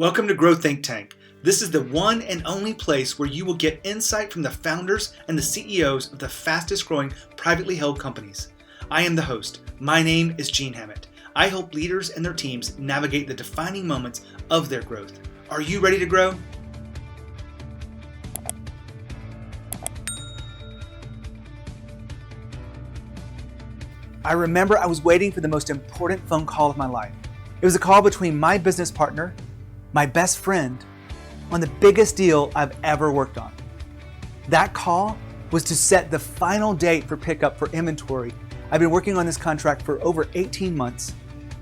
Welcome to Grow Think Tank. This is the one and only place where you will get insight from the founders and the CEOs of the fastest growing privately held companies. I am the host. My name is Gene Hammett. I help leaders and their teams navigate the defining moments of their growth. Are you ready to grow? I remember I was waiting for the most important phone call of my life. It was a call between my business partner, my best friend, on the biggest deal I've ever worked on. That call was to set the final date for pickup for inventory. I've been working on this contract for over 18 months.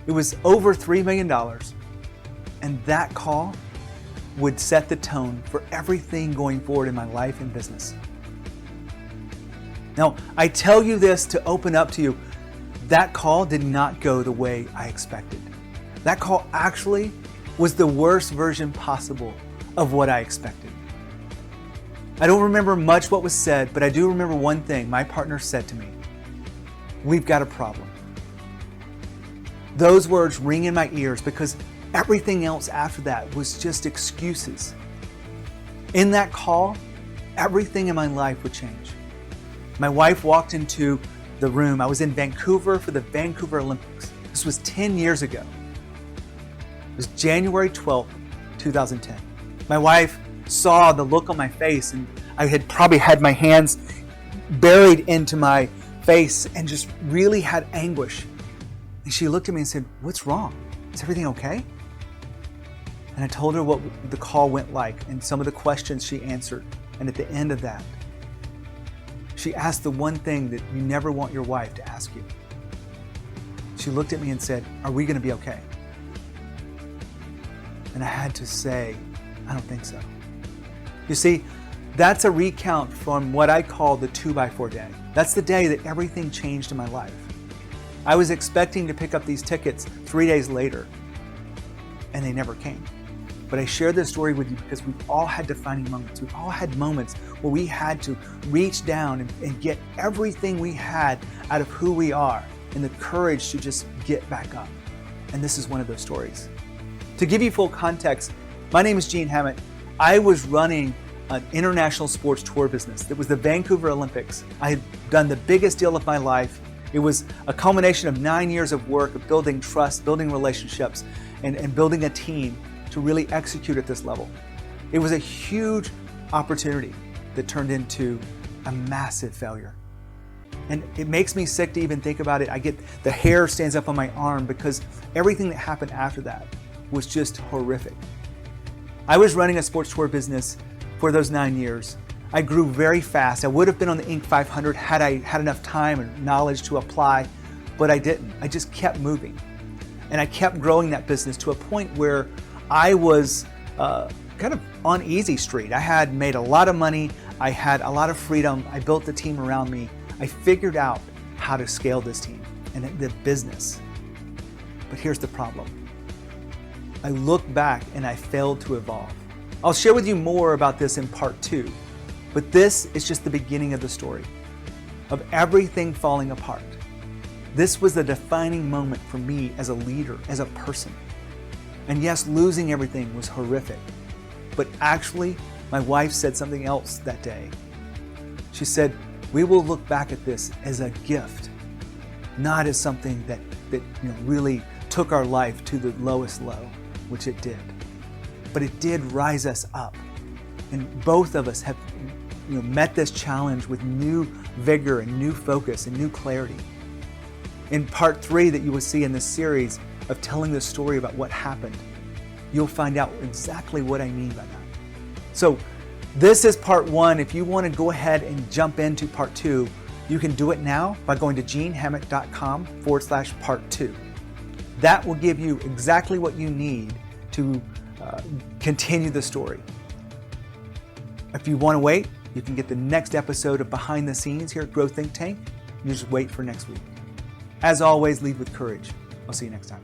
It was over $3 million. And that call would set the tone for everything going forward in my life and business. Now, I tell you this to open up to you. That call did not go the way I expected. That call actually was the worst version possible of what I expected. I don't remember much what was said, but I do remember one thing my partner said to me: "We've got a problem." Those words ring in my ears because everything else after that was just excuses. In that call, everything in my life would change. My wife walked into the room. I was in Vancouver for the Vancouver Olympics. This was 10 years ago. It was January 12th, 2010. My wife saw the look on my face, and I had probably had my hands buried into my face and just really had anguish. And she looked at me and said, "What's wrong? Is everything okay?" And I told her what the call went like and some of the questions she answered. And at the end of that, she asked the one thing that you never want your wife to ask you. She looked at me and said, "Are we going to be okay?" And I had to say, "I don't think so." You see, that's a recount from what I call the 2x4 day. That's the day that everything changed in my life. I was expecting to pick up these tickets 3 days later, and they never came. But I share this story with you because we've all had defining moments. We've all had moments where we had to reach down and get everything we had out of who we are and the courage to just get back up. And this is one of those stories. To give you full context, my name is Gene Hammett. I was running an international sports tour business. It was the Vancouver Olympics. I had done the biggest deal of my life. It was a culmination of 9 years of work of building trust, building relationships, and building a team to really execute at this level. It was a huge opportunity that turned into a massive failure. And it makes me sick to even think about it. The hair stands up on my arm because everything that happened after that was just horrific. I was running a sports tour business for those 9 years. I grew very fast. I would have been on the Inc. 500 had I had enough time and knowledge to apply, but I didn't. I just kept moving. And I kept growing that business to a point where I was kind of on easy street. I had made a lot of money. I had a lot of freedom. I built the team around me. I figured out how to scale this team and the business. But here's the problem. I look back and I failed to evolve. I'll share with you more about this in part 2, but this is just the beginning of the story, of everything falling apart. This was the defining moment for me as a leader, as a person. And yes, losing everything was horrific, but actually, my wife said something else that day. She said, "We will look back at this as a gift, not as something that really took our life to the lowest low," which it did. But it did rise us up. And both of us have met this challenge with new vigor and new focus and new clarity. In part 3 that you will see in this series of telling the story about what happened, you'll find out exactly what I mean by that. So this is part 1. If you want to go ahead and jump into part 2, you can do it now by going to genehammett.com/part 2. That will give you exactly what you need to continue the story. If you want to wait, you can get the next episode of Behind the Scenes here at Grow Think Tank. You just wait for next week. As always, lead with courage. I'll see you next time.